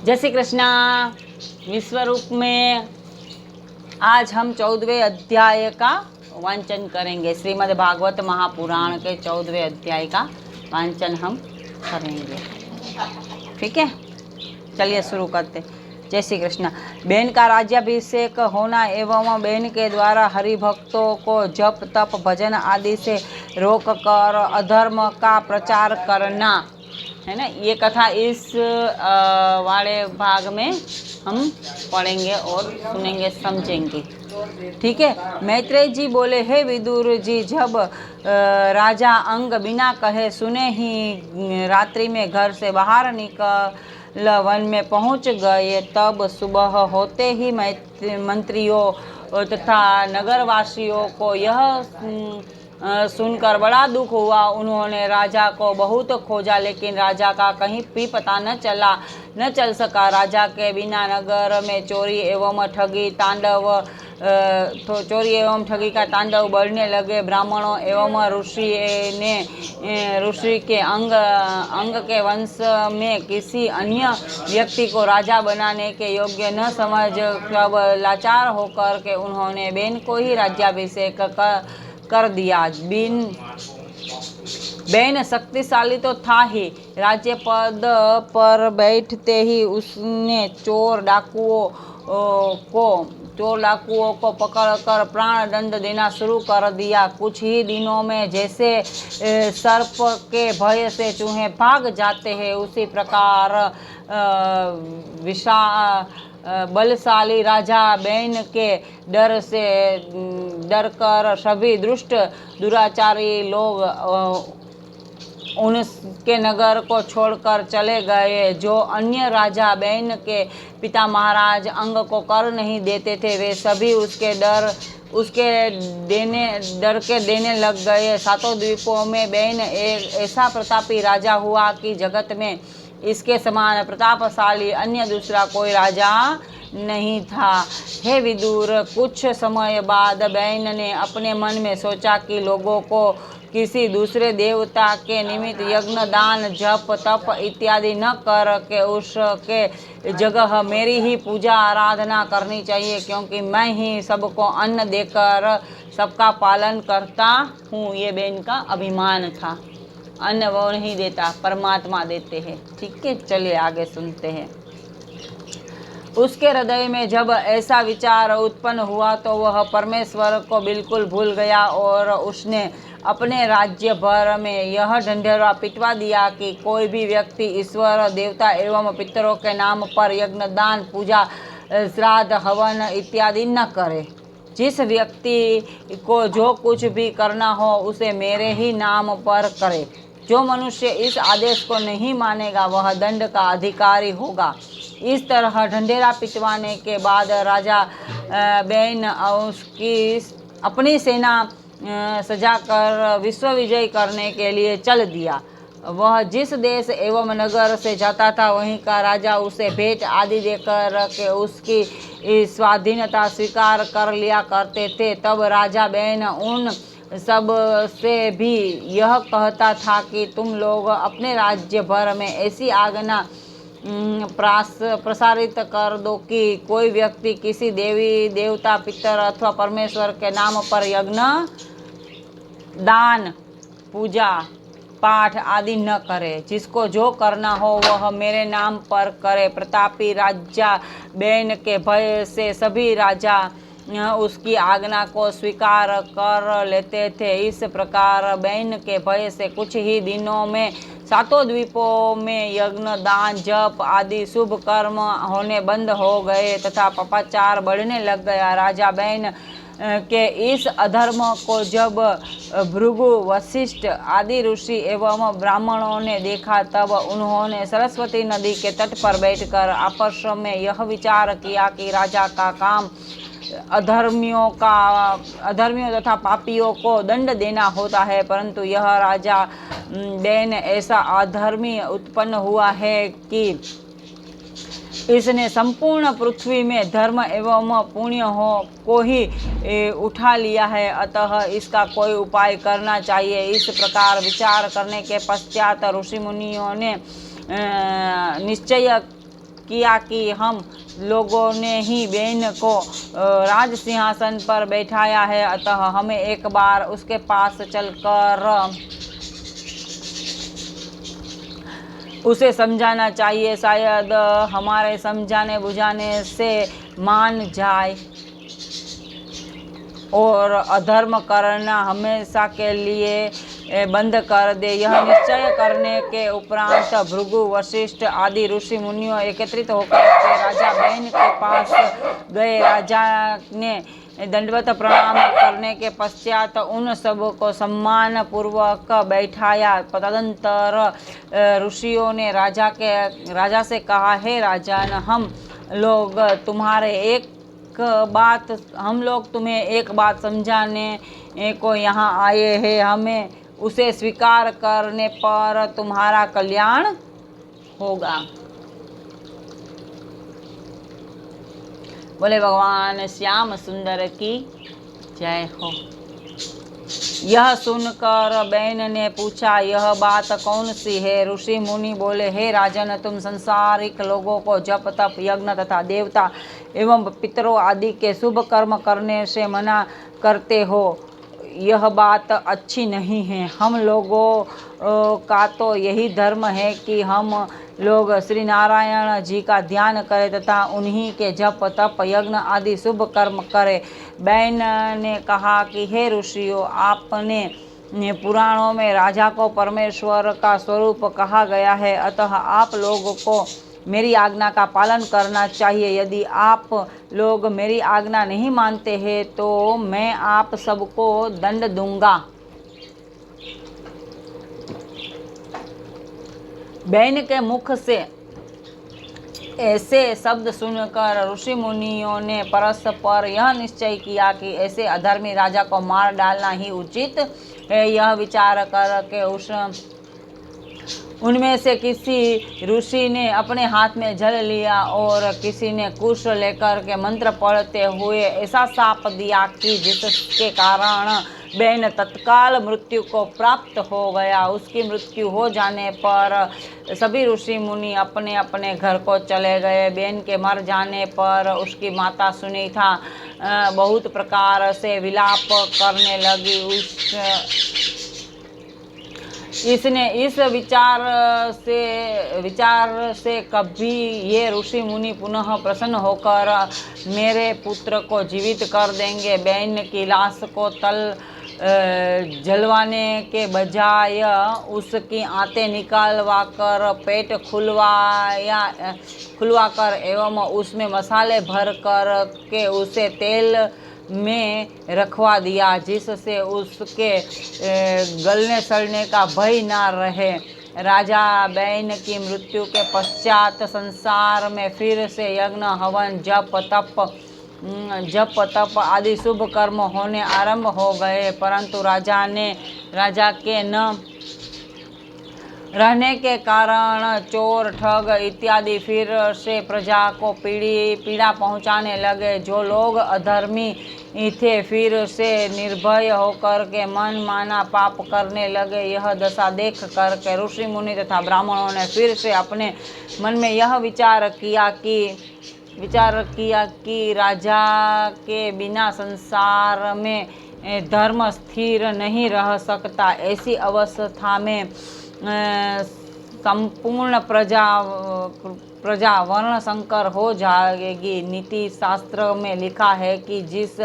जय श्री कृष्णा। विश्वरूप में आज हम 14वें अध्याय का वांचन करेंगे। श्रीमद् भागवत महापुराण के 14वें अध्याय का वांचन हम करेंगे। ठीक है, चलिए शुरू करते। जय श्री कृष्ण। बेन का राज्याभिषेक होना एवं बेन के द्वारा हरिभक्तों को जप तप भजन आदि से रोक कर अधर्म का प्रचार करना है ना। ये कथा इस वाले भाग में हम पढ़ेंगे और सुनेंगे, समझेंगे। ठीक है। मैत्रेय जी बोले, हे विदुर जी, जब राजा अंग बिना कहे सुने ही रात्रि में घर से बाहर निकल वन में पहुंच गए, तब सुबह होते ही मंत्रियों तथा नगरवासियों को यह सुनकर बड़ा दुख हुआ। उन्होंने राजा को बहुत खोजा, लेकिन राजा का कहीं भी पता न चल सका। राजा के बिना नगर में चोरी एवं ठगी का तांडव बढ़ने लगे। ब्राह्मणों एवं ऋषि के अंग के वंश में किसी अन्य व्यक्ति को राजा बनाने के योग्य न समझ कब लाचार होकर के उन्होंने बेन को ही राज्याभिषेक कर दिया। बेन शक्तिशाली तो था ही, राज्य पद पर बैठते ही उसने चोर डाकुओं को पकड़कर प्राण दंड देना शुरू कर दिया। कुछ ही दिनों में जैसे सर्प के भय से चूहे भाग जाते हैं, उसी प्रकार बलशाली राजा बेन के डर कर सभी दुष्ट दुराचारी लोग उनके नगर को छोड़कर चले गए। जो अन्य राजा बेन के पिता महाराज अंग को कर नहीं देते थे, वे सभी उसके देने लग गए। सातों द्वीपों में बेन एक ऐसा प्रतापी राजा हुआ कि जगत में इसके समान प्रतापशाली अन्य दूसरा कोई राजा नहीं था। हे विदुर, कुछ समय बाद बेन ने अपने मन में सोचा कि लोगों को किसी दूसरे देवता के निमित्त यज्ञ दान जप तप इत्यादि न कर के उसके जगह मेरी ही पूजा आराधना करनी चाहिए, क्योंकि मैं ही सबको अन्न देकर सबका पालन करता हूँ। ये बेन का अभिमान था। अन्न वो नहीं देता, परमात्मा देते हैं। ठीक है, चलिए आगे सुनते हैं। उसके हृदय में जब ऐसा विचार उत्पन्न हुआ तो वह परमेश्वर को बिल्कुल भूल गया और उसने अपने राज्य भर में यह ढंढेरा पिटवा दिया कि कोई भी व्यक्ति ईश्वर देवता एवं पितरों के नाम पर यज्ञ दान पूजा श्राद्ध हवन इत्यादि न करे। जिस व्यक्ति को जो कुछ भी करना हो उसे मेरे ही नाम पर करे। जो मनुष्य इस आदेश को नहीं मानेगा वह दंड का अधिकारी होगा। इस तरह ढंढेरा पिटवाने के बाद राजा बेन उसकी अपनी सेना सजाकर विश्व विजय करने के लिए चल दिया। वह जिस देश एवं नगर से जाता था वहीं का राजा उसे भेंट आदि देकर के उसकी स्वाधीनता स्वीकार कर लिया करते थे। तब राजा बेन उन सब से भी यह कहता था कि तुम लोग अपने राज्य भर में ऐसी आज्ञा प्रसारित कर दो कि कोई व्यक्ति किसी देवी देवता पितर अथवा परमेश्वर के नाम पर यज्ञ दान पूजा पाठ आदि न करे। जिसको जो करना हो वह मेरे नाम पर करे। प्रतापी राजा बेन के भय से सभी राजा उसकी आज्ञा को स्वीकार कर लेते थे। इस प्रकार बेन के भय से कुछ ही दिनों में सातों द्वीपों में यज्ञ दान जप आदि शुभ कर्म होने बंद हो गए तथा पापाचार बढ़ने लग गया। राजा बेन के इस अधर्म को जब भृगु वशिष्ठ आदि ऋषि एवं ब्राह्मणों ने देखा, तब उन्होंने सरस्वती नदी के तट पर बैठकर आपस में यह विचार किया कि राजा का काम अधर्मियों तथा पापियों को दंड देना होता है, परंतु यह राजा बेन ऐसा अधर्मी उत्पन्न हुआ है कि इसने संपूर्ण पृथ्वी में धर्म एवं पुण्य को ही उठा लिया है। अतः इसका कोई उपाय करना चाहिए। इस प्रकार विचार करने के पश्चात ऋषि मुनियों ने निश्चय किया कि हम लोगों ने ही बहन को राज सिंहासन पर बैठाया है, अतः हमें एक बार उसके पास चलकर उसे समझाना चाहिए। शायद हमारे समझाने बुझाने से मान जाए और अधर्म करना हमेशा के लिए बंद कर दे। यह निश्चय करने के उपरांत भृगु, वशिष्ठ आदि ऋषि मुनियों एकत्रित होकर के राजा बहन के पास गए। राजा ने दंडवत प्रणाम करने के पश्चात उन सब को सम्मान पूर्वक बैठाया। तदंतर ऋषियों ने राजा से कहा, हे राजन, हम लोग तुम्हें एक बात समझाने को यहाँ आए हैं। हमें उसे स्वीकार करने पर तुम्हारा कल्याण होगा। बोले भगवान श्याम सुंदर की जय हो। यह सुनकर बहन ने पूछा, यह बात कौन सी है? ऋषि मुनि बोले, हे राजन, तुम संसारिक लोगों को जप तप यज्ञ तथा देवता एवं पितरों आदि के शुभ कर्म करने से मना करते हो। यह बात अच्छी नहीं है। हम लोगों का तो यही धर्म है कि हम लोग श्री नारायण जी का ध्यान करें तथा उन्हीं के जप तप यज्ञ आदि शुभ कर्म करें। बहन ने कहा कि हे ऋषियों, आपने पुराणों में राजा को परमेश्वर का स्वरूप कहा गया है, अतः आप लोगों को मेरी आज्ञा का पालन करना चाहिए। यदि आप लोग मेरी आज्ञा नहीं मानते हैं तो मैं आप सबको दंड दूंगा। बहन के मुख से ऐसे शब्द सुनकर ऋषि मुनियों ने परस्पर यह निश्चय किया कि ऐसे अधर्मी राजा को मार डालना ही उचित है। यह विचार करके उनमें से किसी ऋषि ने अपने हाथ में जल लिया और किसी ने कुश लेकर के मंत्र पढ़ते हुए ऐसा शाप दिया कि जिसके कारण बहन तत्काल मृत्यु को प्राप्त हो गया। उसकी मृत्यु हो जाने पर सभी ऋषि मुनि अपने अपने घर को चले गए। बहन के मर जाने पर उसकी माता सुनीता बहुत प्रकार से विलाप करने लगी। इसने इस विचार से कभी ये ऋषि मुनि पुनः प्रसन्न होकर मेरे पुत्र को जीवित कर देंगे। बहन की लाश को तल जलवाने के बजाय उसकी आंतें निकालवा कर पेट खुलवा कर एवं उसमें मसाले भर कर के उसे तेल में रखवा दिया, जिससे उसके गलने सड़ने का भय ना रहे। राजा बहन की मृत्यु के पश्चात संसार में फिर से यज्ञ हवन जप तप आदि शुभ कर्म होने आरंभ हो गए, परंतु राजा के न रहने के कारण चोर ठग इत्यादि फिर से प्रजा को पीड़ा पहुंचाने लगे। जो लोग अधर्मी थे फिर से निर्भय होकर के मन माना पाप करने लगे। यह दशा देख करके ऋषि मुनि तथा ब्राह्मणों ने फिर से अपने मन में यह विचार किया कि राजा के बिना संसार में धर्म स्थिर नहीं रह सकता। ऐसी अवस्था में संपूर्ण प्रजा वर्ण संकर हो जाएगी। नीति शास्त्र में लिखा है कि जिस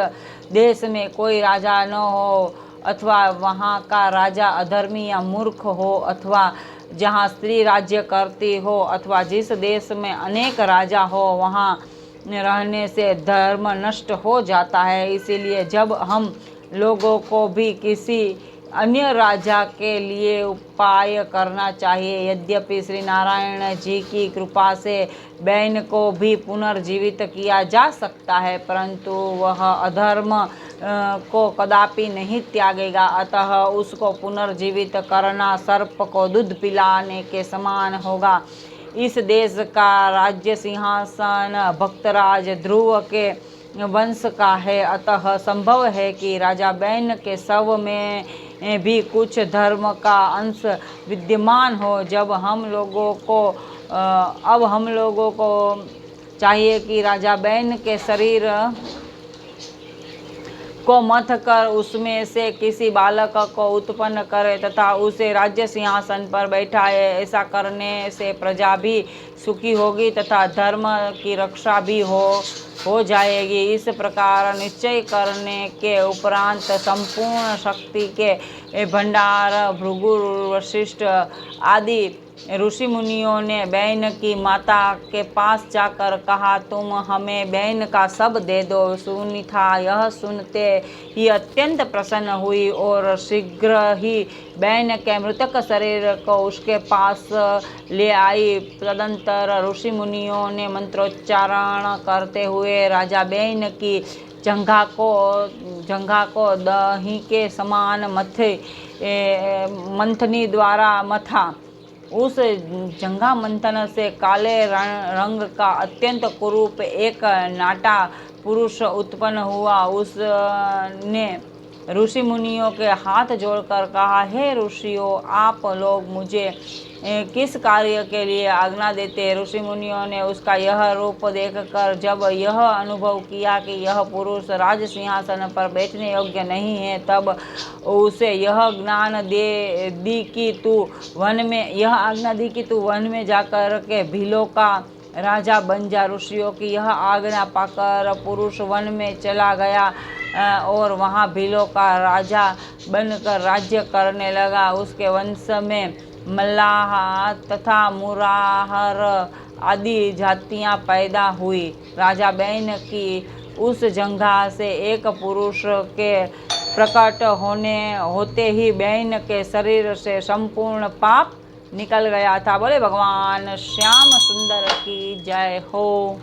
देश में कोई राजा न हो अथवा वहाँ का राजा अधर्मी या मूर्ख हो, अथवा जहाँ स्त्री राज्य करती हो, अथवा जिस देश में अनेक राजा हो, वहाँ रहने से धर्म नष्ट हो जाता है। इसीलिए जब हम लोगों को भी किसी अन्य राजा के लिए उपाय करना चाहिए। यद्यपि श्री नारायण जी की कृपा से बहन को भी पुनर्जीवित किया जा सकता है, परंतु वह अधर्म को कदापि नहीं त्यागेगा। अतः उसको पुनर्जीवित करना सर्प को दूध पिलाने के समान होगा। इस देश का राज्य सिंहासन भक्तराज ध्रुव के वंश का है, अतः संभव है कि राजा बहन के शव में भी कुछ धर्म का अंश विद्यमान हो। जब हम लोगों को अब हम लोगों को चाहिए कि राजा बैन के शरीर को मथ कर उसमें से किसी बालक को उत्पन्न करे तथा उसे राज्य सिंहासन पर बैठाए। ऐसा करने से प्रजा भी सुखी होगी तथा धर्म की रक्षा भी हो जाएगी। इस प्रकार निश्चय करने के उपरांत संपूर्ण शक्ति के भंडार भृगु, वशिष्ठ आदि ऋषि मुनियों ने बैन की माता के पास जाकर कहा, तुम हमें बैन का सब दे दो। सुनीता यह सुनते ही अत्यंत प्रसन्न हुई और शीघ्र ही बैन के मृतक शरीर को उसके पास ले आई। तदंतर ऋषि मुनियों ने मंत्रोच्चारण करते हुए राजा बैन की जंघा को दही के समान मंथनी द्वारा मथा। उस जंघा मंथन से काले रंग का अत्यंत कुरूप एक नाटा पुरुष उत्पन्न हुआ। उसने ऋषि मुनियों के हाथ जोड़कर कहा, हे ऋषियों, आप लोग मुझे किस कार्य के लिए आज्ञा देते। ऋषि मुनियों ने उसका यह रूप देखकर जब यह अनुभव किया कि यह पुरुष राज सिंहासन पर बैठने योग्य नहीं है, तब उसे यह आज्ञा दी कि तू वन में जाकर के भीलों का राजा बन जा। ऋषियों की यह आज्ञा पाकर पुरुष वन में चला गया और वहाँ भीलों का राजा बनकर राज्य करने लगा। उसके वंश में मल्लाह तथा मुराहर आदि जातियां पैदा हुई। राजा बैन की उस जंघा से एक पुरुष के प्रकट होते ही बैन के शरीर से संपूर्ण पाप निकल गया था। बोले भगवान श्याम सुंदर की जय हो।